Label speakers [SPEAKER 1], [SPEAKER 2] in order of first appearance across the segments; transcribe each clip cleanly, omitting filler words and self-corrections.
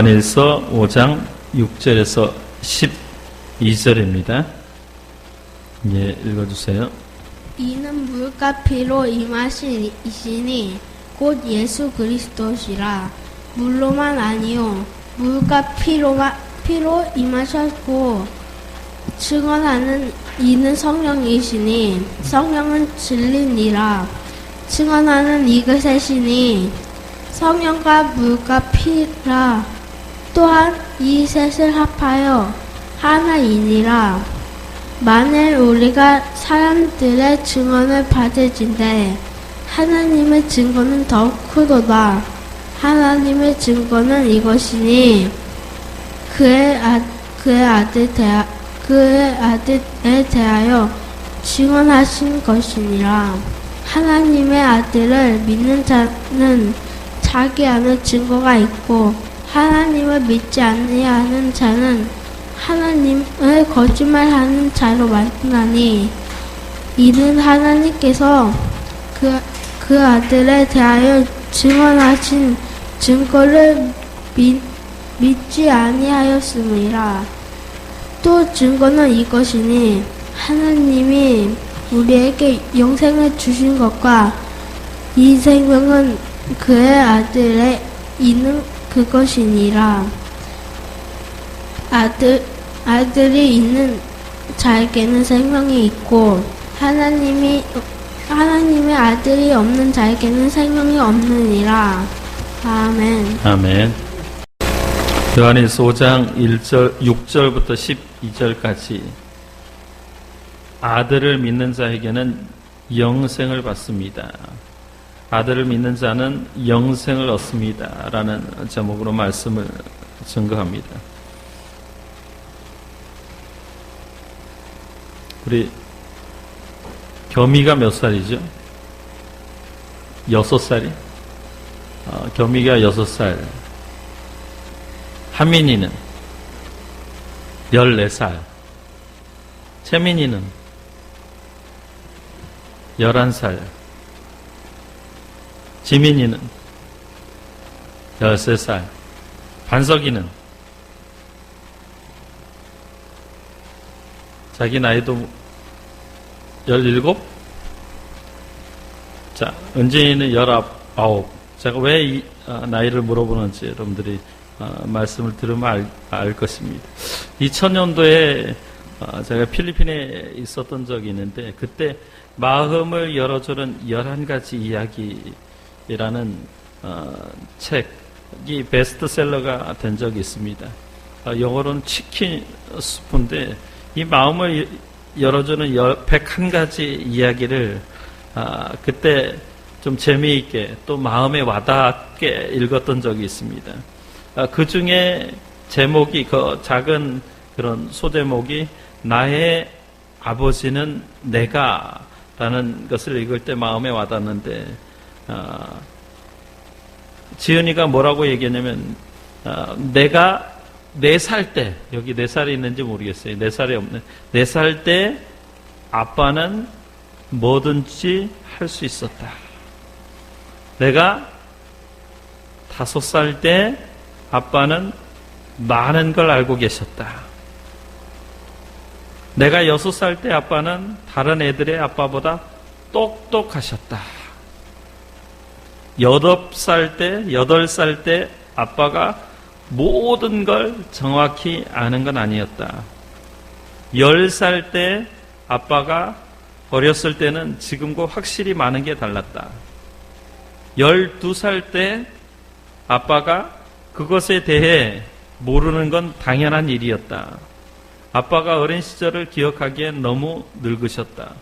[SPEAKER 1] 요한일서 5장 6절에서 12절입니다. 예, 읽어주세요.
[SPEAKER 2] 이는 물과 피로 임하신 이시니 곧 예수 그리스도시라. 물로만 아니요 물과 피로 임하셨고 증언하는 이는 성령이시니 성령은 진리니라. 증언하는 이것이시니 성령과 물과 피라. 또한 이 셋을 합하여 하나이니라. 만일 우리가 사람들의 증언을 받을진대 하나님의 증거는 더욱 크도다. 하나님의 증거는 이것이니 그의 아들에 대하여 증언하신 것이니라. 하나님의 아들을 믿는 자는 자기 안에 증거가 있고 하나님을 믿지 아니하는 자는 하나님을 거짓말하는 자로 만나니 이는 하나님께서 그 아들에 대하여 증언하신 증거를 믿지 아니하였음이라. 또 증거는 이것이니 하나님이 우리에게 영생을 주신 것과 이 생명은 그의 아들에 있는 그것이니라. 아들이 있는 자에게는 생명이 있고 하나님의 아들이 없는 자에게는 생명이 없느니라. 아멘.
[SPEAKER 1] 아멘. 요한일서 5장 6절부터 12절까지 아들을 믿는 자에게는 영생을 받습니다. 아들을 믿는 자는 영생을 얻습니다. 라는 제목으로 말씀을 증거합니다. 우리 겸이가 몇 살이죠? 6살이? 겸이가 6살. 하민이는 14살. 채민이는 11살. 지민이는 13살. 반석이는 자기 나이도 17? 자, 은진이는 19. 제가 왜 이 나이를 물어보는지 여러분들이 말씀을 들으면 알 것입니다. 2000년도에 제가 필리핀에 있었던 적이 있는데 그때 마음을 열어주는 11가지 이야기라는 책이 베스트셀러가 된 적이 있습니다. 영어로는 치킨 수프인데 이 마음을 열어주는 101가지 이야기를 그때 좀 재미있게 또 마음에 와닿게 읽었던 적이 있습니다. 그 중에 제목이 그 작은 그런 소제목이 나의 아버지는 내가 라는 것을 읽을 때 마음에 와닿는데 지은이가 뭐라고 얘기했냐면 내가 4살 때 여기 4살이 있는지 모르겠어요. 4살이 없네. 4살 때 아빠는 뭐든지 할 수 있었다. 내가 5살 때 아빠는 많은 걸 알고 계셨다. 내가 6살 때 아빠는 다른 애들의 아빠보다 똑똑하셨다. 8살 때 아빠가 모든 걸 정확히 아는 건 아니었다. 10살 때 아빠가 어렸을 때는 지금과 확실히 많은 게 달랐다. 12살 때 아빠가 그것에 대해 모르는 건 당연한 일이었다. 아빠가 어린 시절을 기억하기엔 너무 늙으셨다.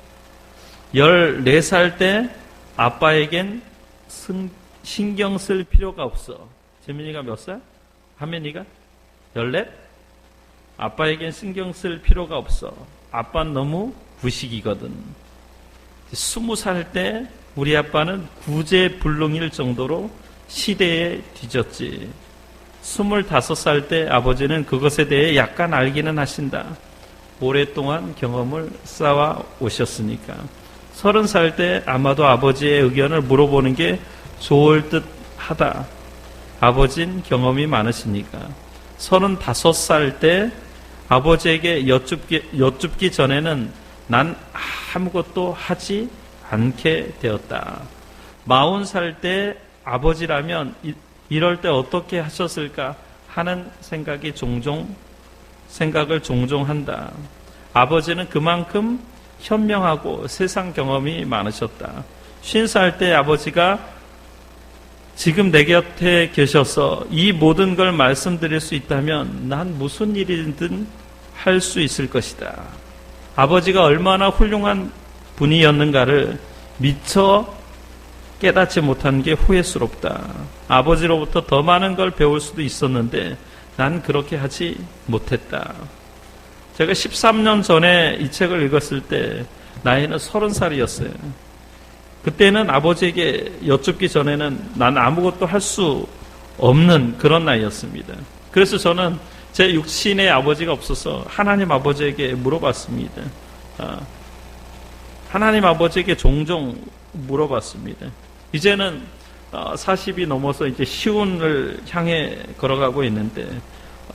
[SPEAKER 1] 14살 때 아빠에겐 신경 쓸 필요가 없어. 재민이가 몇 살? 하민이가? 14? 아빠에겐 신경 쓸 필요가 없어. 아빠는 너무 구식이거든. 20살 때 우리 아빠는 구제불능일 정도로 시대에 뒤졌지. 25살 때 아버지는 그것에 대해 약간 알기는 하신다. 오랫동안 경험을 쌓아 오셨으니까. 30살 때 아마도 아버지의 의견을 물어보는 게 좋을 듯 하다. 아버지인 경험이 많으시니까 35살 때 아버지에게 여쭙기 전에는 난 아무것도 하지 않게 되었다. 40살 때 아버지라면 이럴 때 어떻게 하셨을까 하는 생각을 종종 한다. 아버지는 그만큼 현명하고 세상 경험이 많으셨다. 50살 때 아버지가 지금 내 곁에 계셔서 이 모든 걸 말씀드릴 수 있다면 난 무슨 일이든 할 수 있을 것이다. 아버지가 얼마나 훌륭한 분이었는가를 미처 깨닫지 못한 게 후회스럽다. 아버지로부터 더 많은 걸 배울 수도 있었는데 난 그렇게 하지 못했다. 제가 13년 전에 이 책을 읽었을 때 나이는 30살이었어요. 그때는 아버지에게 여쭙기 전에는 난 아무것도 할 수 없는 그런 나이였습니다. 그래서 저는 제 육신의 아버지가 없어서 하나님 아버지에게 물어봤습니다. 하나님 아버지에게 종종 물어봤습니다. 이제는 40이 넘어서 이제 시운을 향해 걸어가고 있는데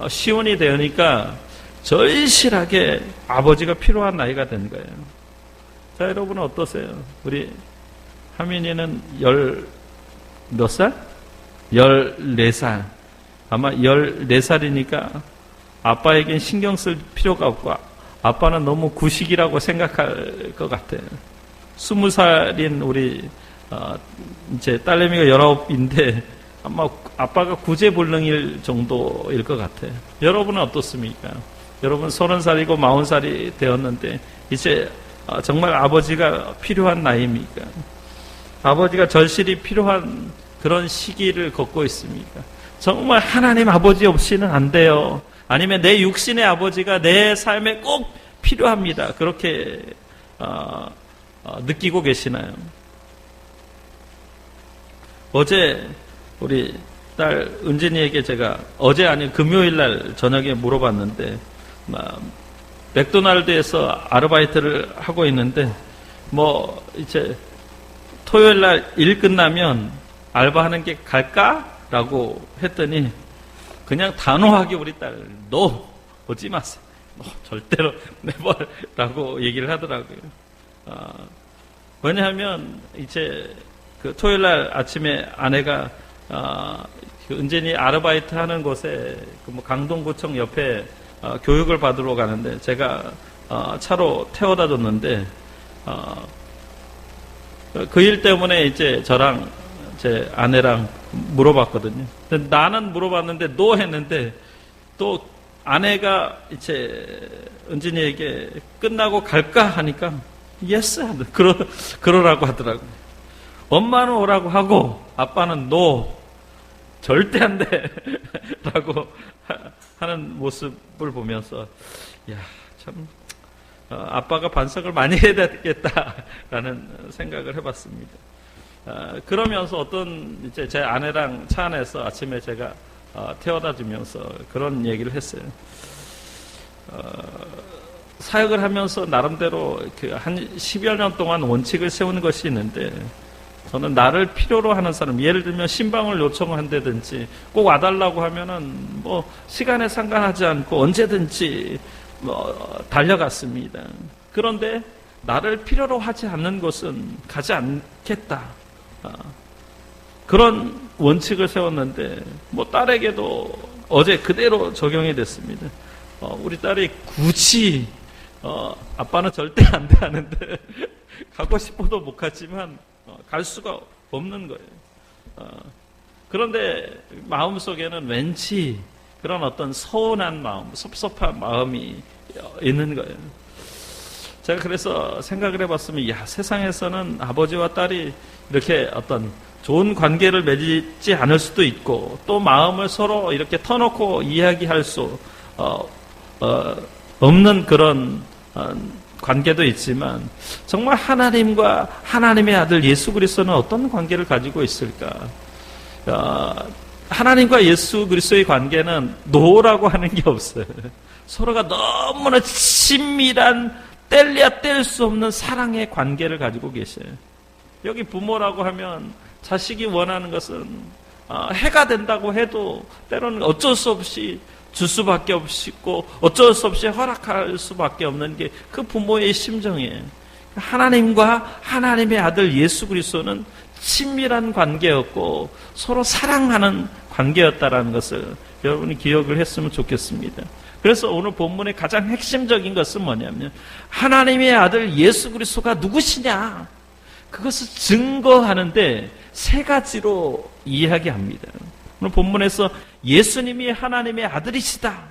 [SPEAKER 1] 시운이 되니까 절실하게 아버지가 필요한 나이가 된 거예요. 자, 여러분은 어떠세요? 우리 하민이는 몇 살? 14살. 아마 14살이니까 아빠에겐 신경 쓸 필요가 없고 아빠는 너무 구식이라고 생각할 것 같아요. 20살인 우리 이제 딸내미가 19인데 아마 아빠가 구제불능일 정도일 것 같아요. 여러분은 어떻습니까? 여러분 30살이고 40살이 되었는데 이제 정말 아버지가 필요한 나이입니까? 아버지가 절실히 필요한 그런 시기를 걷고 있습니까? 정말 하나님 아버지 없이는 안 돼요. 아니면 내 육신의 아버지가 내 삶에 꼭 필요합니다. 그렇게 느끼고 계시나요? 어제 우리 딸 은진이에게 제가 어제 아닌 금요일 날 저녁에 물어봤는데 맥도날드에서 아르바이트를 하고 있는데 이제 토요일 날 일 끝나면 알바하는 게 갈까? 라고 했더니 그냥 단호하게 우리 딸 너 오지 마세요. 절대로 never 라고 얘기를 하더라고요. 왜냐하면 이제 그 토요일 날 아침에 아내가 그 은진이 아르바이트 하는 곳에 그 강동구청 옆에 교육을 받으러 가는데 제가 차로 태워다 줬는데 그 일 때문에 이제 저랑 제 아내랑 물어봤거든요. 근데 나는 물어봤는데 너 했는데 또 아내가 이제 은진이에게 끝나고 갈까 하니까 예스 그러라고 하더라고요. 엄마는 오라고 하고 아빠는 노 절대 안 돼 라고 하는 모습을 보면서 야, 참 아빠가 반성을 많이 해야 되겠다라는 생각을 해봤습니다. 그러면서 어떤 이제 제 아내랑 차 안에서 아침에 제가 태워다 주면서 그런 얘기를 했어요. 사역을 하면서 나름대로 한 10여 년 동안 원칙을 세우는 것이 있는데 저는 나를 필요로 하는 사람, 예를 들면 신방을 요청한다든지 꼭 와달라고 하면은 시간에 상관하지 않고 언제든지 달려갔습니다. 그런데 나를 필요로 하지 않는 곳은 가지 않겠다. 그런 원칙을 세웠는데 딸에게도 어제 그대로 적용이 됐습니다. 우리 딸이 굳이 아빠는 절대 안 돼 하는데 가고 싶어도 못 갔지만 갈 수가 없는 거예요. 그런데 마음속에는 왠지 그런 어떤 서운한 마음, 섭섭한 마음이 있는 거예요. 제가 그래서 생각을 해봤으면 세상에서는 아버지와 딸이 이렇게 어떤 좋은 관계를 맺지 않을 수도 있고 또 마음을 서로 이렇게 터놓고 이야기할 수 없는 그런 관계도 있지만 정말 하나님과 하나님의 아들 예수 그리스도는 어떤 관계를 가지고 있을까? 하나님과 예수 그리스도의 관계는 노라고 하는 게 없어요. 서로가 너무나 친밀한 뗄래야 뗄 수 없는 사랑의 관계를 가지고 계셔요. 여기 부모라고 하면 자식이 원하는 것은 해가 된다고 해도 때로는 어쩔 수 없이 줄 수밖에 없고 어쩔 수 없이 허락할 수밖에 없는 게 그 부모의 심정이에요. 하나님과 하나님의 아들 예수 그리스도는 친밀한 관계였고 서로 사랑하는 관계였다라는 것을 여러분이 기억을 했으면 좋겠습니다. 그래서 오늘 본문의 가장 핵심적인 것은 뭐냐면 하나님의 아들 예수 그리스도가 누구시냐, 그것을 증거하는데 세 가지로 이야기합니다. 오늘 본문에서 예수님이 하나님의 아들이시다,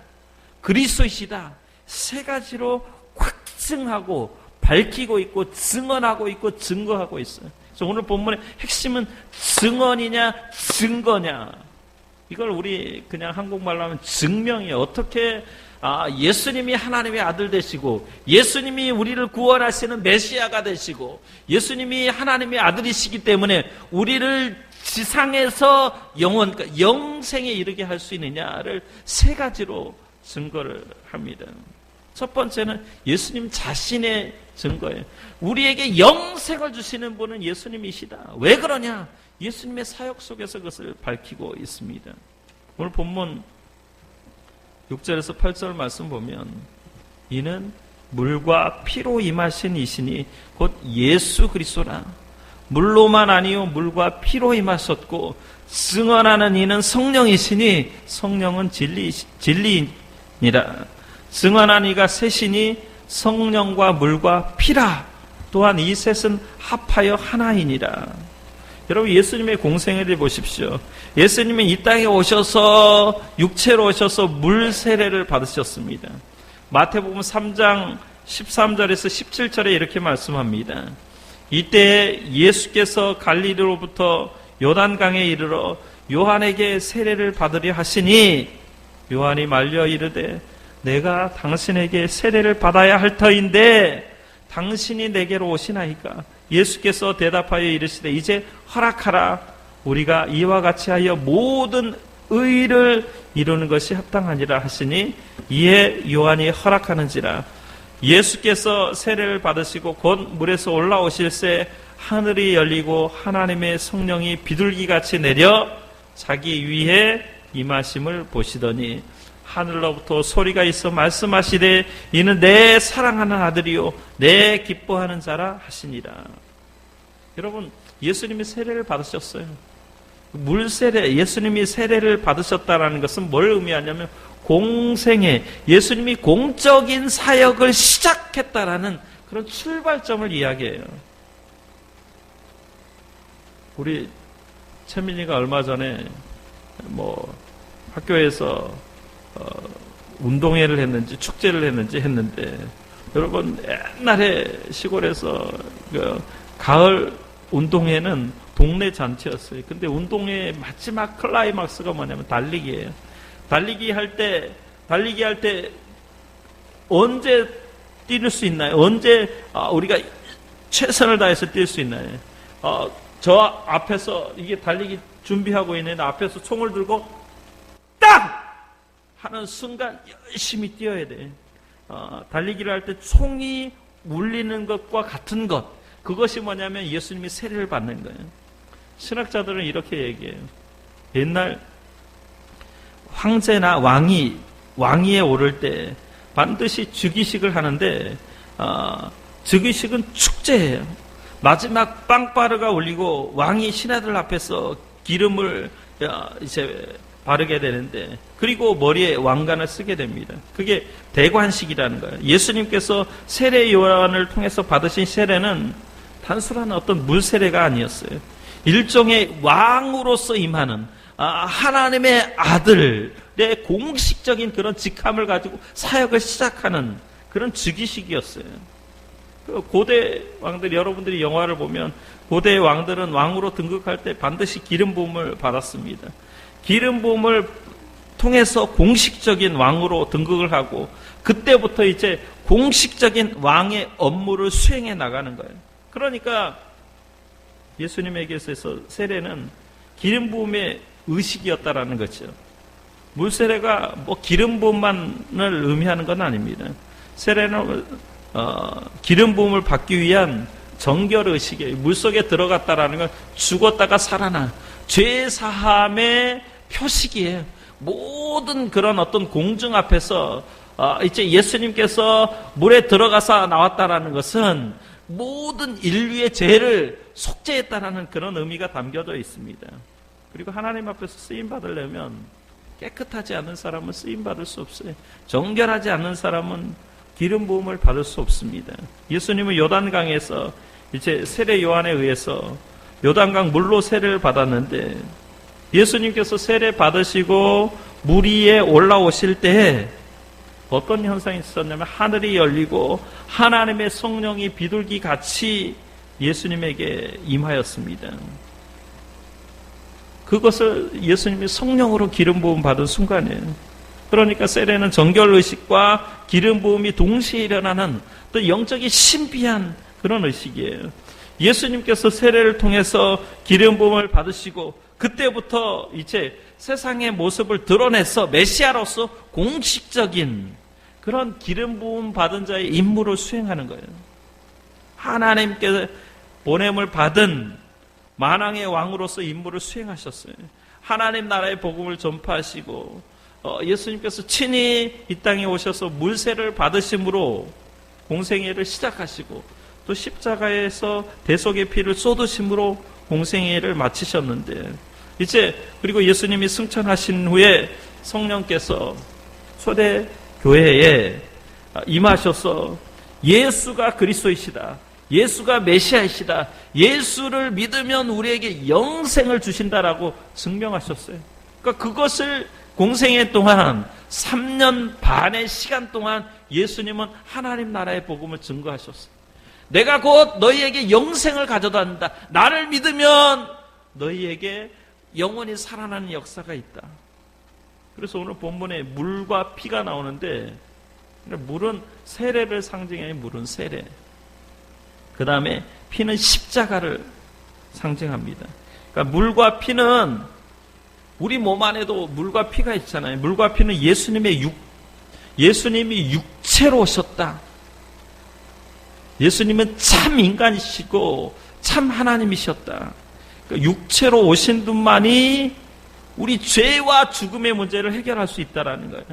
[SPEAKER 1] 그리스도이시다, 세 가지로 확증하고 밝히고 있고 증언하고 있고 증거하고 있어요. 그래서 오늘 본문의 핵심은 증언이냐 증거냐. 이걸 우리 그냥 한국말로 하면 증명이에요. 어떻게 예수님이 하나님의 아들 되시고 예수님이 우리를 구원하시는 메시아가 되시고 예수님이 하나님의 아들이시기 때문에 우리를 지상에서 그러니까 영생에 이르게 할 수 있느냐를 세 가지로 증거를 합니다. 첫 번째는 예수님 자신의 증거예요. 우리에게 영생을 주시는 분은 예수님이시다. 왜 그러냐? 예수님의 사역 속에서 그것을 밝히고 있습니다. 오늘 본문 6절에서 8절 말씀 보면 이는 물과 피로 임하신 이시니 곧 예수 그리스도라. 물로만 아니요 물과 피로 임하셨고 증언하는 이는 성령이시니 성령은 진리니라. 증언한 이가 셋이니 성령과 물과 피라. 또한 이 셋은 합하여 하나이니라. 여러분 예수님의 공생애를 보십시오. 예수님은 이 땅에 오셔서 육체로 오셔서 물 세례를 받으셨습니다. 마태복음 3장 13절에서 17절에 이렇게 말씀합니다. 이때 예수께서 갈릴리로부터 요단강에 이르러 요한에게 세례를 받으려 하시니 요한이 말려 이르되 내가 당신에게 세례를 받아야 할 터인데 당신이 내게로 오시나이까? 예수께서 대답하여 이르시되 이제 허락하라. 우리가 이와 같이 하여 모든 의를 이루는 것이 합당하니라 하시니 이에 요한이 허락하는지라. 예수께서 세례를 받으시고 곧 물에서 올라오실새 하늘이 열리고 하나님의 성령이 비둘기같이 내려 자기 위에 임하심을 보시더니 하늘로부터 소리가 있어 말씀하시되 이는 내 사랑하는 아들이요 내 기뻐하는 자라 하시니라. 여러분 예수님이 세례를 받으셨어요. 물세례, 예수님이 세례를 받으셨다라는 것은 뭘 의미하냐면 공생애, 예수님이 공적인 사역을 시작했다라는 그런 출발점을 이야기해요. 우리 최민이가 얼마 전에 학교에서 운동회를 했는지 축제를 했는데 여러분 옛날에 시골에서 가을 운동회는 동네 잔치였어요. 근데 운동회 마지막 클라이막스가 뭐냐면 달리기예요. 달리기 할 때 언제 뛸 수 있나요? 언제 우리가 최선을 다해서 뛸 수 있나요? 저 앞에서 이게 달리기 준비하고 있는데 앞에서 총을 들고 딱 하는 순간 열심히 뛰어야 돼. 달리기를 할 때 총이 울리는 것과 같은 것, 그것이 뭐냐면 예수님이 세례를 받는 거예요. 신학자들은 이렇게 얘기해요. 옛날 황제나 왕위에 오를 때 반드시 즉위식을 하는데 즉위식은 축제예요. 마지막 빵빠르가 울리고 왕이 신하들 앞에서 기름을 이제 바르게 되는데 그리고 머리에 왕관을 쓰게 됩니다. 그게 대관식이라는 거예요. 예수님께서 세례 요한을 통해서 받으신 세례는 단순한 어떤 물 세례가 아니었어요. 일종의 왕으로서 임하는 하나님의 아들의 공식적인 그런 직함을 가지고 사역을 시작하는 그런 즉위식이었어요. 고대 왕들, 여러분들이 영화를 보면 고대 왕들은 왕으로 등극할 때 반드시 기름 부음을 받았습니다. 기름 부음을 통해서 공식적인 왕으로 등극을 하고 그때부터 이제 공식적인 왕의 업무를 수행해 나가는 거예요. 그러니까 예수님에게서 세례는 기름 부음의 의식이었다라는 거죠. 물 세례가 기름 부음만을 의미하는 건 아닙니다. 세례는 기름 부음을 받기 위한 정결 의식이에요. 물 속에 들어갔다라는 건 죽었다가 살아나, 죄 사함의 표식이에요. 모든 그런 어떤 공중 앞에서 이제 예수님께서 물에 들어가서 나왔다라는 것은 모든 인류의 죄를 속죄했다라는 그런 의미가 담겨져 있습니다. 그리고 하나님 앞에서 쓰임 받으려면 깨끗하지 않은 사람은 쓰임 받을 수 없어요. 정결하지 않은 사람은 기름 부음을 받을 수 없습니다. 예수님은 요단강에서 이제 세례 요한에 의해서 요단강 물로 세례를 받았는데, 예수님께서 세례 받으시고 물 위에 올라오실 때 어떤 현상이 있었냐면 하늘이 열리고 하나님의 성령이 비둘기 같이 예수님에게 임하였습니다. 그것을 예수님이 성령으로 기름 부음 받은 순간이에요. 그러니까 세례는 정결의식과 기름 부음이 동시에 일어나는 또 영적인 신비한 그런 의식이에요. 예수님께서 세례를 통해서 기름 부음을 받으시고 그때부터 이제 세상의 모습을 드러내서 메시아로서 공식적인 그런 기름 부음 받은 자의 임무를 수행하는 거예요. 하나님께 보냄을 받은 만왕의 왕으로서 임무를 수행하셨어요. 하나님 나라의 복음을 전파하시고 예수님께서 친히 이 땅에 오셔서 물세를 받으심으로 공생애를 시작하시고 또 십자가에서 대속의 피를 쏟으심으로 공생애를 마치셨는데, 이제 그리고 예수님이 승천하신 후에 성령께서 초대 교회에 임하셔서 예수가 그리스도이시다, 예수가 메시아이시다, 예수를 믿으면 우리에게 영생을 주신다라고 증명하셨어요. 그러니까 그것을 공생애 동안 3년 반의 시간 동안 예수님은 하나님 나라의 복음을 증거하셨어요. 내가 곧 너희에게 영생을 가져다 준다. 나를 믿으면 너희에게 영원히 살아나는 역사가 있다. 그래서 오늘 본문에 물과 피가 나오는데, 물은 세례를 상징해. 물은 세례. 그 다음에 피는 십자가를 상징합니다. 그러니까 물과 피는 우리 몸 안에도 물과 피가 있잖아요. 물과 피는 예수님이 육체로 오셨다. 예수님은 참 인간이시고 참 하나님이셨다. 그러니까 육체로 오신 분만이 우리 죄와 죽음의 문제를 해결할 수 있다는 거예요.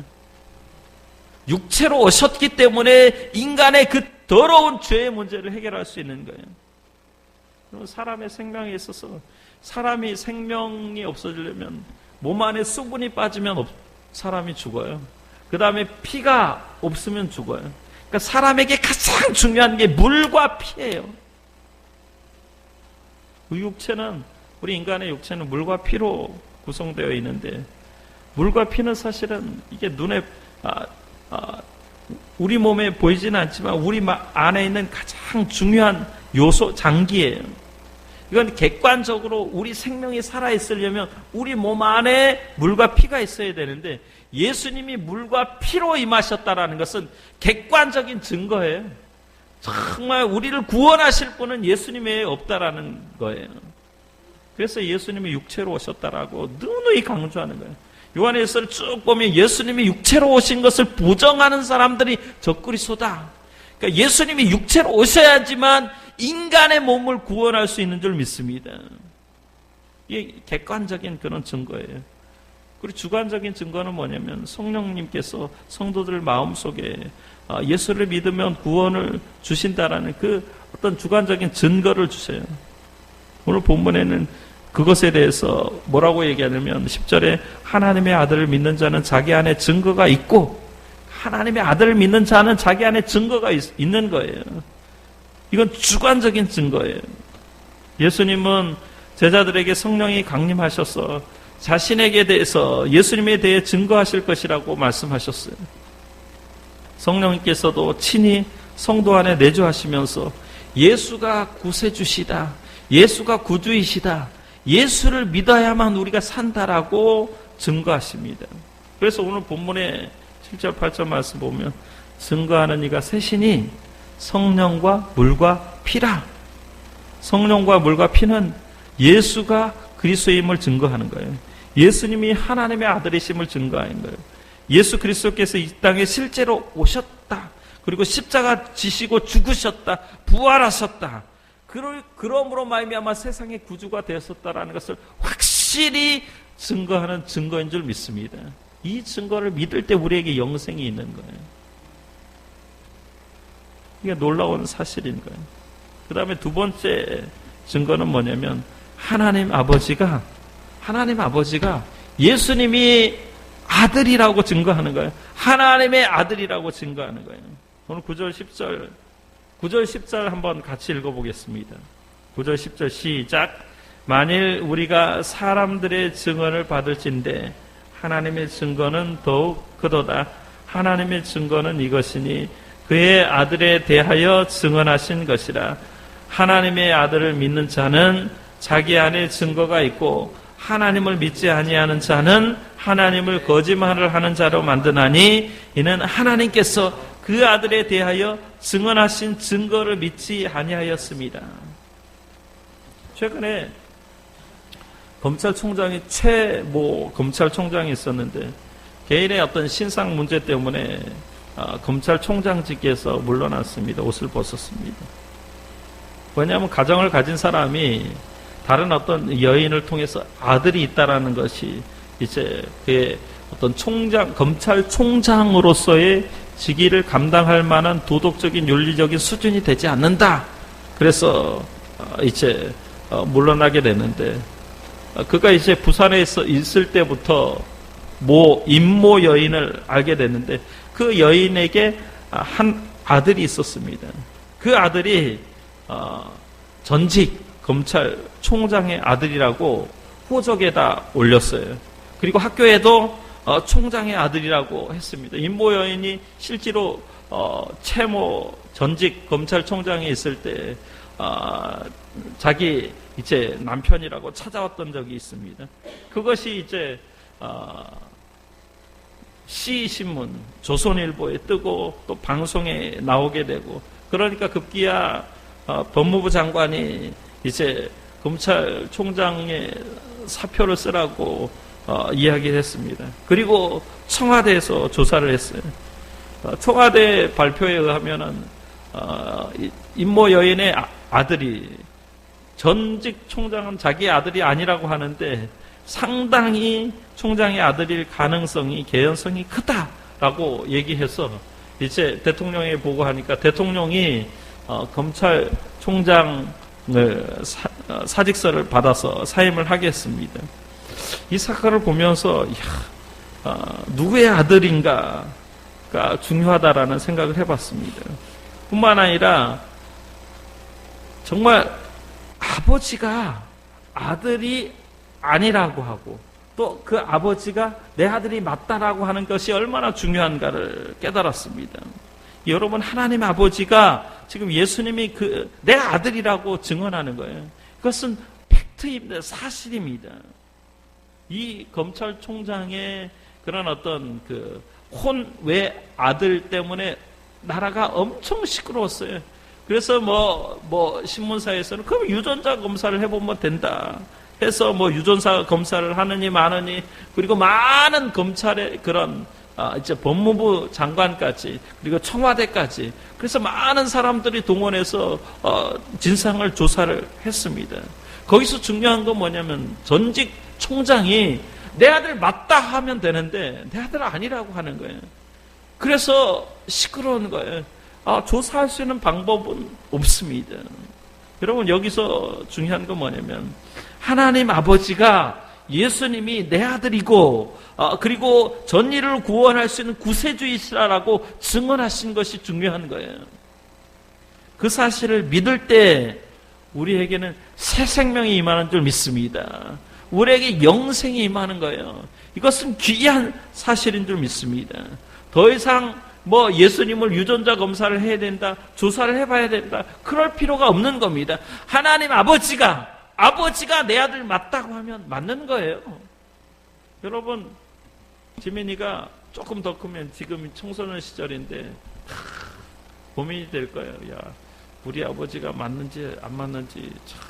[SPEAKER 1] 육체로 오셨기 때문에 인간의 그 더러운 죄의 문제를 해결할 수 있는 거예요. 사람의 생명에 있어서 사람이 생명이 없어지려면 몸 안에 수분이 빠지면 사람이 죽어요. 그 다음에 피가 없으면 죽어요. 그러니까 사람에게 가장 중요한 게 물과 피예요. 그 육체는, 우리 인간의 육체는 물과 피로 구성되어 있는데, 물과 피는 사실은 이게 눈에 우리 몸에 보이지는 않지만 우리 안에 있는 가장 중요한 요소, 장기예요. 이건 객관적으로 우리 생명이 살아있으려면 우리 몸 안에 물과 피가 있어야 되는데, 예수님이 물과 피로 임하셨다라는 것은 객관적인 증거예요. 정말 우리를 구원하실 분은 예수님 외에 없다라는 거예요. 그래서 예수님이 육체로 오셨다라고 누누이 강조하는 거예요. 요한일서를 쭉 보면 예수님이 육체로 오신 것을 부정하는 사람들이 적그리스도다. 그러니까 예수님이 육체로 오셔야지만 인간의 몸을 구원할 수 있는 줄 믿습니다. 이게 객관적인 그런 증거예요. 그리고 주관적인 증거는 뭐냐면 성령님께서 성도들 마음속에 예수를 믿으면 구원을 주신다라는 그 어떤 주관적인 증거를 주세요. 오늘 본문에는 그것에 대해서 뭐라고 얘기하냐면 10절에 하나님의 아들을 믿는 자는 자기 안에 증거가 있고, 하나님의 아들을 믿는 자는 자기 안에 증거가 있는 거예요. 이건 주관적인 증거예요. 예수님은 제자들에게 성령이 강림하셔서 자신에게 대해서, 예수님에 대해 증거하실 것이라고 말씀하셨어요. 성령님께서도 친히 성도 안에 내주하시면서 예수가 구세주시다, 예수가 구주이시다, 예수를 믿어야만 우리가 산다라고 증거하십니다. 그래서 오늘 본문에 7절 8절 말씀 보면 증거하는 이가 셋이니 성령과 물과 피라. 성령과 물과 피는 예수가 그리스도임을 증거하는 거예요. 예수님이 하나님의 아들이심을 증거하는 거예요. 예수 그리스도께서 이 땅에 실제로 오셨다. 그리고 십자가 지시고 죽으셨다. 부활하셨다. 그러므로 말미암아 세상의 구주가 되었었다라는 것을 확실히 확실히 증거하는 증거인 줄 믿습니다. 이 증거를 믿을 때 우리에게 영생이 있는 거예요. 이게 놀라운 사실인 거예요. 그 다음에 두 번째 증거는 뭐냐면 하나님 아버지가 예수님이 아들이라고 증거하는 거예요. 하나님의 아들이라고 증거하는 거예요. 오늘 9절 10절 한번 같이 읽어보겠습니다. 9절 10절 시작. 만일 우리가 사람들의 증언을 받을진대 하나님의 증거는 더욱 크도다. 하나님의 증거는 이것이니 그의 아들에 대하여 증언하신 것이라. 하나님의 아들을 믿는 자는 자기 안에 증거가 있고 하나님을 믿지 아니하는 자는 하나님을 거짓말을 하는 자로 만드나니 이는 하나님께서 그 아들에 대하여 증언하신 증거를 믿지 아니하였습니다. 최근에 검찰총장이 최모 검찰총장이 있었는데 개인의 어떤 신상 문제 때문에 검찰총장직에서 물러났습니다. 옷을 벗었습니다. 왜냐하면 가정을 가진 사람이 다른 어떤 여인을 통해서 아들이 있다라는 것이 이제 그의 어떤 검찰총장으로서의 직위를 감당할 만한 도덕적인 윤리적인 수준이 되지 않는다. 그래서 이제 물러나게 됐는데 그가 이제 부산에 있을 때부터 임모 여인을 알게 됐는데 그 여인에게 한 아들이 있었습니다. 그 아들이 전직 검찰총장의 아들이라고 호적에다 올렸어요. 그리고 학교에도 총장의 아들이라고 했습니다. 임모 여인이 실제로 최모 전직 검찰총장에 있을 때 자기 이제 남편이라고 찾아왔던 적이 있습니다. 그것이 이제 시신문 조선일보에 뜨고 또 방송에 나오게 되고 그러니까 급기야 법무부 장관이 이제 검찰총장의 사표를 쓰라고 이야기를 했습니다. 그리고 청와대에서 조사를 했어요. 청와대 발표에 의하면은 임모 여인의 아들이 전직 총장은 자기 아들이 아니라고 하는데 상당히 총장의 아들일 가능성이 개연성이 크다라고 얘기해서 이제 대통령에 보고하니까 대통령이 검찰총장을 사직서를 받아서 사임을 하겠습니다. 이 사건을 보면서 누구의 아들인가가 중요하다라는 생각을 해봤습니다. 뿐만 아니라 정말 아버지가 아들이 아니라고 하고 또 그 아버지가 내 아들이 맞다라고 하는 것이 얼마나 중요한가를 깨달았습니다. 여러분 하나님 아버지가 지금 예수님이 내 아들이라고 증언하는 거예요. 그것은 팩트입니다. 사실입니다. 이 검찰총장의 그런 어떤 혼외 아들 때문에 나라가 엄청 시끄러웠어요. 그래서 신문사에서는 그럼 유전자 검사를 해보면 된다 해서 유전자 검사를 하느니 마느니 그리고 많은 검찰의 그런 이제 법무부 장관까지 그리고 청와대까지 그래서 많은 사람들이 동원해서 진상을 조사를 했습니다. 거기서 중요한 건 뭐냐면 전직 총장이 내 아들 맞다 하면 되는데 내 아들 아니라고 하는 거예요. 그래서 시끄러운 거예요. 조사할 수 있는 방법은 없습니다. 여러분 여기서 중요한 건 뭐냐면 하나님 아버지가 예수님이 내 아들이고 그리고 전인을 구원할 수 있는 구세주이시라고 증언하신 것이 중요한 거예요. 그 사실을 믿을 때 우리에게는 새 생명이 임하는 줄 믿습니다. 우리에게 영생이 임하는 거예요. 이것은 귀한 사실인 줄 믿습니다. 더 이상 예수님을 유전자 검사를 해야 된다, 조사를 해봐야 된다, 그럴 필요가 없는 겁니다. 하나님 아버지가 내 아들 맞다고 하면 맞는 거예요. 여러분, 지민이가 조금 더 크면 지금 청소년 시절인데 고민이 될 거예요. 우리 아버지가 맞는지 안 맞는지 참.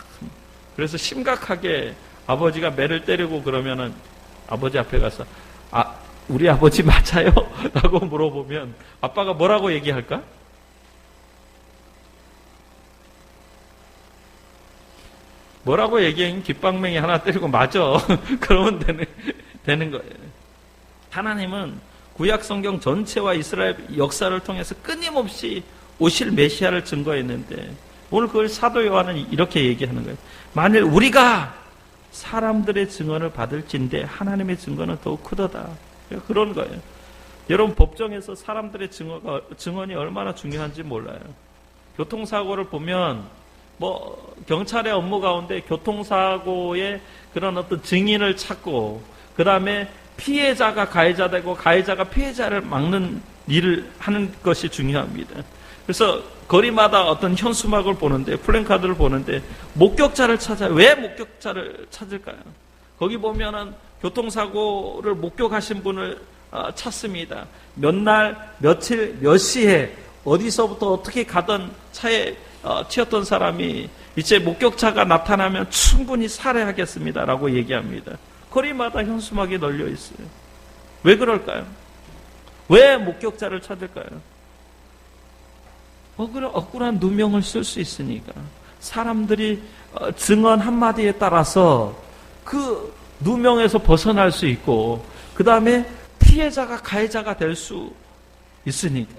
[SPEAKER 1] 그래서 심각하게 아버지가 매를 때리고 그러면은 아버지 앞에 가서 우리 아버지 맞아요? 라고 물어보면 아빠가 뭐라고 얘기할까? 뭐라고 얘기하면 깃방맹이 하나 때리고 맞아. 그러면 되는 거예요. 하나님은 구약 성경 전체와 이스라엘 역사를 통해서 끊임없이 오실 메시아를 증거했는데 오늘 그걸 사도 요한은 이렇게 얘기하는 거예요. 만일 우리가 사람들의 증언을 받을진대 하나님의 증거는 더욱 크도다. 그런 거예요. 여러분 법정에서 사람들의 증언이 얼마나 중요한지 몰라요. 교통사고를 보면 뭐 경찰의 업무 가운데 교통사고의 그런 어떤 증인을 찾고 그 다음에 피해자가 가해자 되고 가해자가 피해자를 막는 일을 하는 것이 중요합니다. 그래서 거리마다 어떤 현수막을 보는데 플랜카드를 보는데 목격자를 찾아요. 왜 목격자를 찾을까요? 거기 보면은 교통사고를 목격하신 분을 찾습니다. 몇 날, 며칠, 몇 시에 어디서부터 어떻게 가던 차에 튀었던 사람이 이제 목격자가 나타나면 충분히 살해하겠습니다라고 얘기합니다. 거리마다 현수막이 널려 있어요. 왜 그럴까요? 왜 목격자를 찾을까요? 억울한 누명을 쓸 수 있으니까. 사람들이 증언 한마디에 따라서 그 누명에서 벗어날 수 있고 그 다음에 피해자가 가해자가 될 수 있으니까.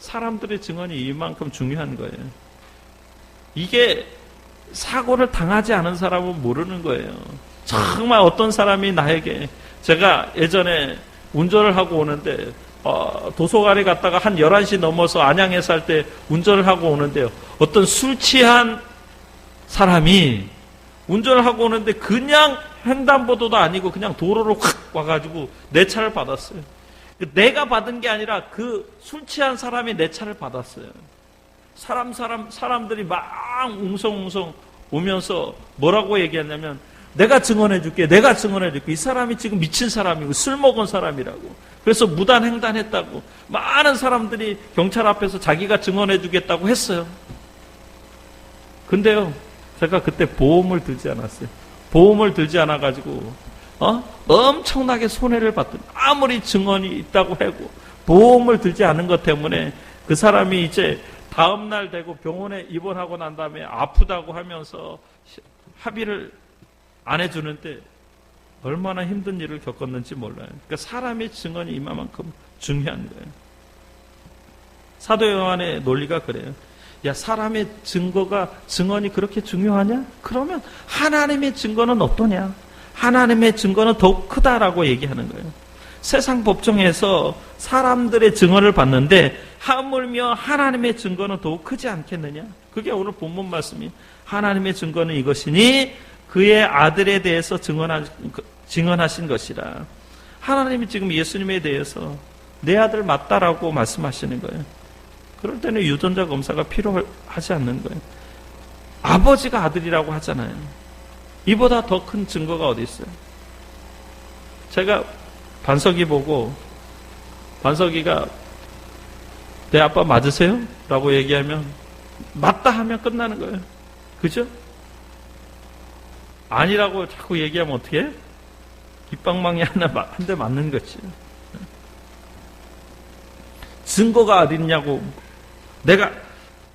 [SPEAKER 1] 사람들의 증언이 이만큼 중요한 거예요. 이게 사고를 당하지 않은 사람은 모르는 거예요. 정말 어떤 사람이 나에게 제가 예전에 운전을 하고 오는데 도서관에 갔다가 한 11시 넘어서 안양에 살 때 운전을 하고 오는데요. 어떤 술 취한 사람이 운전을 하고 오는데 그냥 횡단보도도 아니고 그냥 도로로 확 와가지고 내 차를 받았어요. 내가 받은 게 아니라 그 술 취한 사람이 내 차를 받았어요. 사람들이 막 웅성웅성 오면서 뭐라고 얘기했냐면 내가 증언해줄게. 이 사람이 지금 미친 사람이고 술 먹은 사람이라고. 그래서 무단횡단했다고. 많은 사람들이 경찰 앞에서 자기가 증언해주겠다고 했어요. 근데요, 제가 그때 보험을 들지 않았어요. 보험을 들지 않아가지고 엄청나게 손해를 봤더니 아무리 증언이 있다고 하고 보험을 들지 않은 것 때문에 그 사람이 이제 다음날 되고 병원에 입원하고 난 다음에 아프다고 하면서 합의를 안 해주는데 얼마나 힘든 일을 겪었는지 몰라요. 그러니까 사람의 증언이 이만큼 중요한 거예요. 사도 요한의 논리가 그래요. 야, 사람의 증언이 그렇게 중요하냐? 그러면 하나님의 증거는 어떠냐? 하나님의 증거는 더욱 크다라고 얘기하는 거예요. 세상 법정에서 사람들의 증언을 받는데 하물며 하나님의 증거는 더욱 크지 않겠느냐? 그게 오늘 본문 말씀이 하나님의 증거는 이것이니 그의 아들에 대해서 증언하신 것이라. 하나님이 지금 예수님에 대해서 내 아들 맞다라고 말씀하시는 거예요. 그럴 때는 유전자 검사가 필요하지 않는 거예요. 아버지가 아들이라고 하잖아요. 이보다 더 큰 증거가 어디 있어요? 제가 반석이 보고 반석이가 내 아빠 맞으세요? 라고 얘기하면 맞다 하면 끝나는 거예요. 그죠? 아니라고 자꾸 얘기하면 어떻게 해? 깃방망이 한 대 맞는 거지. 증거가 어디 있냐고, 내가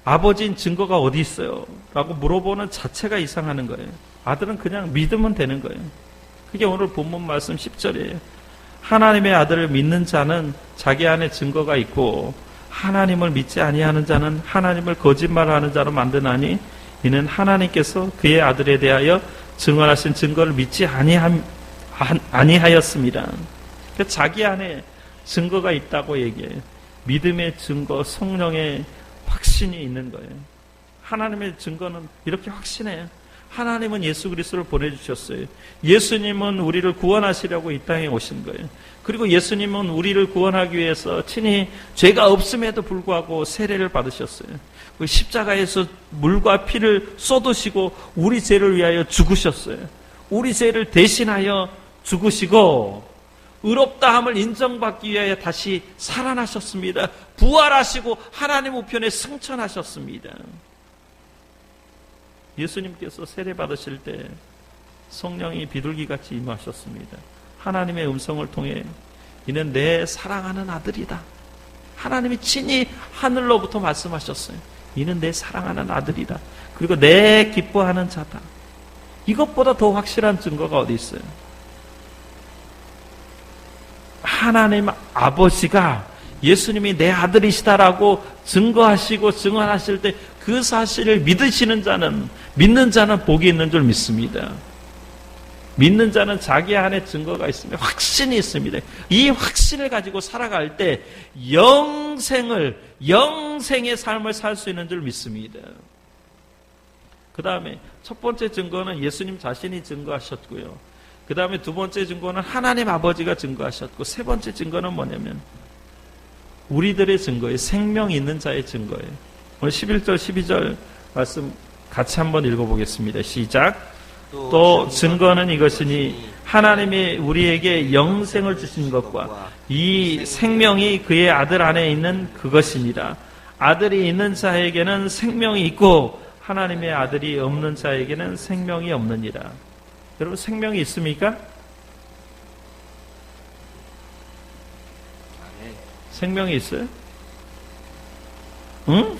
[SPEAKER 1] 아버지인 증거가 어디 있어요? 라고 물어보는 자체가 이상하는 거예요. 아들은 그냥 믿으면 되는 거예요. 그게 오늘 본문 말씀 10절이에요. 하나님의 아들을 믿는 자는 자기 안에 증거가 있고 하나님을 믿지 아니하는 자는 하나님을 거짓말하는 자로 만드나니 이는 하나님께서 그의 아들에 대하여 증언하신 증거를 믿지 아니하였습니다. 자기 안에 증거가 있다고 얘기해요. 믿음의 증거, 성령의 확신이 있는 거예요. 하나님의 증거는 이렇게 확신해요. 하나님은 예수 그리스도를 보내주셨어요. 예수님은 우리를 구원하시려고 이 땅에 오신 거예요. 그리고 예수님은 우리를 구원하기 위해서 친히 죄가 없음에도 불구하고 세례를 받으셨어요. 그 십자가에서 물과 피를 쏟으시고 우리 죄를 위하여 죽으셨어요. 우리 죄를 대신하여 죽으시고 의롭다함을 인정받기 위하여 다시 살아나셨습니다. 부활하시고 하나님 우편에 승천하셨습니다. 예수님께서 세례 받으실 때 성령이 비둘기같이 임하셨습니다. 하나님의 음성을 통해 이는 내 사랑하는 아들이다. 하나님이 친히 하늘로부터 말씀하셨어요. 이는 내 사랑하는 아들이다. 그리고 내 기뻐하는 자다. 이것보다 더 확실한 증거가 어디 있어요? 하나님 아버지가 예수님이 내 아들이시다라고 증거하시고 증언하실 때 그 사실을 믿는 자는 복이 있는 줄 믿습니다. 믿는 자는 자기 안에 증거가 있으며 확신이 있습니다. 이 확신을 가지고 살아갈 때 영생의 삶을 살 수 있는 줄 믿습니다. 그 다음에 첫 번째 증거는 예수님 자신이 증거하셨고요. 그 다음에 두 번째 증거는 하나님 아버지가 증거하셨고, 세 번째 증거는 뭐냐면 우리들의 증거예요. 생명 있는 자의 증거예요. 오늘 11절 12절 말씀 같이 한번 읽어보겠습니다. 시작. 또 증거는 이것이니 하나님이 우리에게 영생을 주신 것과 이 생명이 그의 아들 안에 있는 그것이니라. 아들이 있는 자에게는 생명이 있고 하나님의 아들이 없는 자에게는 생명이 없느니라. 여러분, 생명이 있습니까? 생명이 있어요? 응?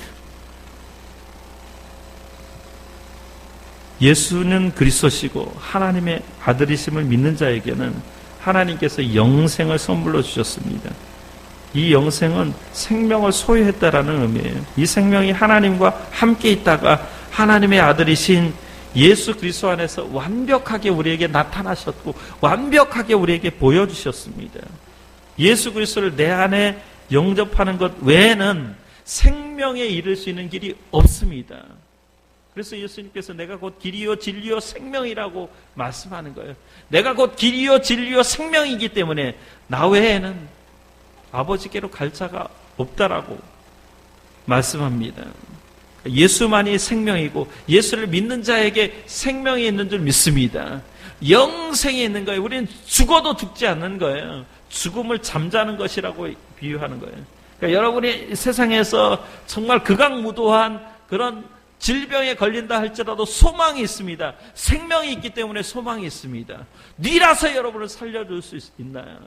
[SPEAKER 1] 예수는 그리스도시고 하나님의 아들이심을 믿는 자에게는 하나님께서 영생을 선물로 주셨습니다. 이 영생은 생명을 소유했다라는 의미예요. 이 생명이 하나님과 함께 있다가 하나님의 아들이신 예수 그리스도 안에서 완벽하게 우리에게 나타나셨고 완벽하게 우리에게 보여주셨습니다. 예수 그리스도를 내 안에 영접하는 것 외에는 생명에 이를 수 있는 길이 없습니다. 그래서 예수님께서 내가 곧 길이요 진리요 생명이라고 말씀하는 거예요. 내가 곧 길이요 진리요 생명이기 때문에 나 외에는 아버지께로 갈 자가 없다라고 말씀합니다. 예수만이 생명이고 예수를 믿는 자에게 생명이 있는 줄 믿습니다. 영생이 있는 거예요. 우리는 죽어도 죽지 않는 거예요. 죽음을 잠자는 것이라고 비유하는 거예요. 그러니까 여러분이 세상에서 정말 극악무도한 그런 질병에 걸린다 할지라도 소망이 있습니다. 생명이 있기 때문에 소망이 있습니다. 니라서 여러분을 살려줄 수 있나요?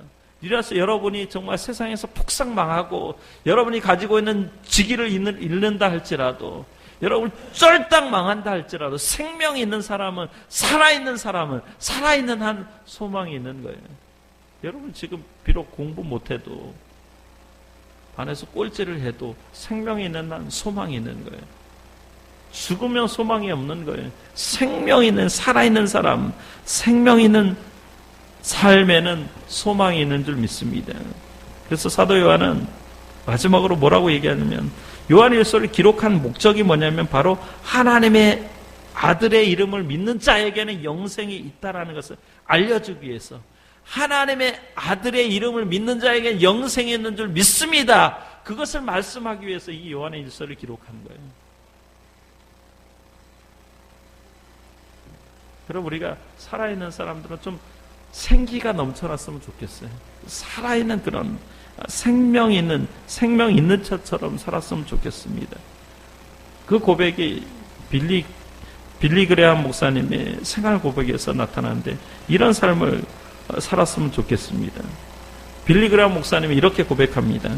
[SPEAKER 1] 니라서 여러분이 정말 세상에서 폭삭 망하고 여러분이 가지고 있는 직위를 잃는다 할지라도 여러분 쫄딱 망한다 할지라도 생명이 있는 사람은 살아있는 한 소망이 있는 거예요. 여러분 지금 비록 공부 못해도 반에서 꼴찌를 해도 생명이 있는 한 소망이 있는 거예요. 죽으면 소망이 없는 거예요. 생명 있는 살아있는 사람, 생명 있는 삶에는 소망이 있는 줄 믿습니다. 그래서 사도 요한은 마지막으로 뭐라고 얘기하냐면 요한일서를 기록한 목적이 뭐냐면 바로 하나님의 아들의 이름을 믿는 자에게는 영생이 있다라는 것을 알려주기 위해서 하나님의 아들의 이름을 믿는 자에게는 영생이 있는 줄 믿습니다. 그것을 말씀하기 위해서 이 요한의 일서를 기록한 거예요. 그럼 우리가 살아있는 사람들은 좀 생기가 넘쳐났으면 좋겠어요. 살아있는 그런 생명 있는 자처럼 살았으면 좋겠습니다. 그 고백이 빌리 그레함 목사님의 생활 고백에서 나타나는데 이런 삶을 살았으면 좋겠습니다. 빌리 그레함 목사님이 이렇게 고백합니다.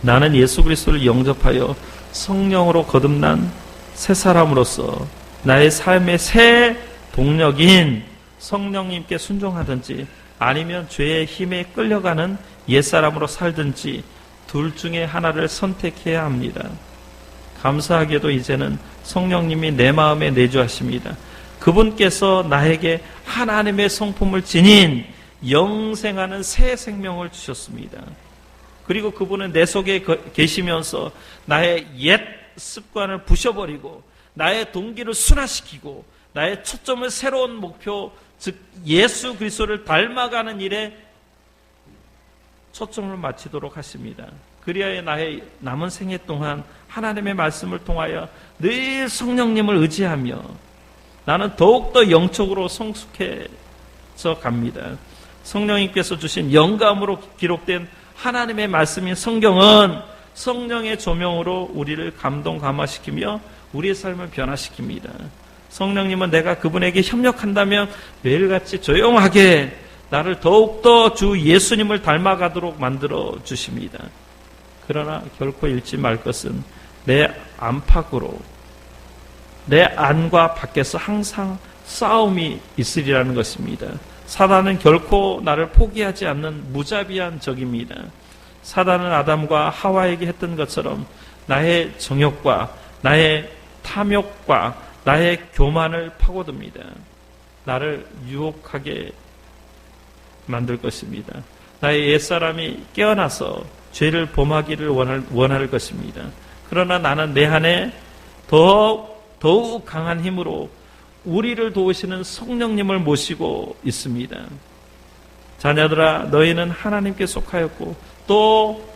[SPEAKER 1] 나는 예수 그리스도를 영접하여 성령으로 거듭난 새 사람으로서 나의 삶의 새 동력인 성령님께 순종하든지 아니면 죄의 힘에 끌려가는 옛사람으로 살든지 둘 중에 하나를 선택해야 합니다. 감사하게도 이제는 성령님이 내 마음에 내주하십니다. 그분께서 나에게 하나님의 성품을 지닌 영생하는 새 생명을 주셨습니다. 그리고 그분은 내 속에 계시면서 나의 옛 습관을 부셔버리고 나의 동기를 순화시키고 나의 초점을 새로운 목표, 즉 예수 그리스도를 닮아가는 일에 초점을 맞추도록 하십니다. 그리하여 나의 남은 생애 동안 하나님의 말씀을 통하여 늘 성령님을 의지하며 나는 더욱더 영적으로 성숙해져 갑니다. 성령님께서 주신 영감으로 기록된 하나님의 말씀인 성경은 성령의 조명으로 우리를 감동 감화시키며 우리의 삶을 변화시킵니다. 성령님은 내가 그분에게 협력한다면 매일같이 조용하게 나를 더욱더 주 예수님을 닮아가도록 만들어 주십니다. 그러나 결코 잃지 말 것은 내 안팎으로 내 안과 밖에서 항상 싸움이 있으리라는 것입니다. 사단은 결코 나를 포기하지 않는 무자비한 적입니다. 사단은 아담과 하와에게 했던 것처럼 나의 정욕과 나의 탐욕과 나의 교만을 파고듭니다. 나를 유혹하게 만들 것입니다. 나의 옛사람이 깨어나서 죄를 범하기를 원할 것입니다. 그러나 나는 내 안에 더욱 강한 힘으로 우리를 도우시는 성령님을 모시고 있습니다. 자녀들아, 너희는 하나님께 속하였고 또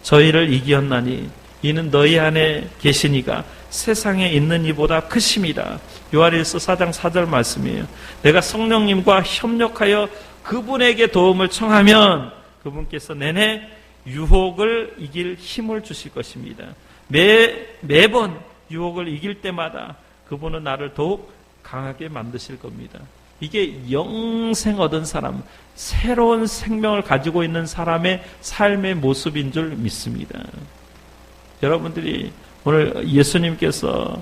[SPEAKER 1] 저희를 이기었나니 이는 너희 안에 계시니가 세상에 있는 이보다 크심이다. 요한일서 4장 4절 말씀이에요. 내가 성령님과 협력하여 그분에게 도움을 청하면 그분께서 내내 유혹을 이길 힘을 주실 것입니다. 매번 유혹을 이길 때마다 그분은 나를 더욱 강하게 만드실 겁니다. 이게 영생 얻은 사람, 새로운 생명을 가지고 있는 사람의 삶의 모습인 줄 믿습니다. 여러분들이 오늘 예수님께서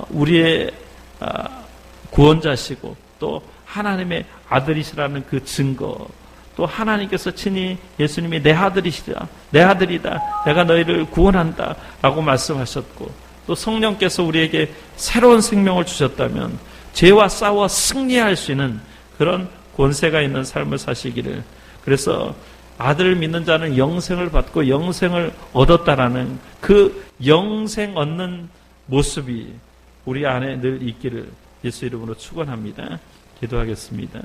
[SPEAKER 1] 우리의 구원자시고 또 하나님의 아들이시라는 그 증거, 또 하나님께서 친히 예수님이 내 아들이시다, 내 아들이다, 내가 너희를 구원한다 라고 말씀하셨고, 또 성령께서 우리에게 새로운 생명을 주셨다면 죄와 싸워 승리할 수 있는 그런 권세가 있는 삶을 사시기를, 그래서 아들을 믿는 자는 영생을 받고 영생을 얻었다라는 그 영생 얻는 모습이 우리 안에 늘 있기를 예수 이름으로 축원합니다. 기도하겠습니다.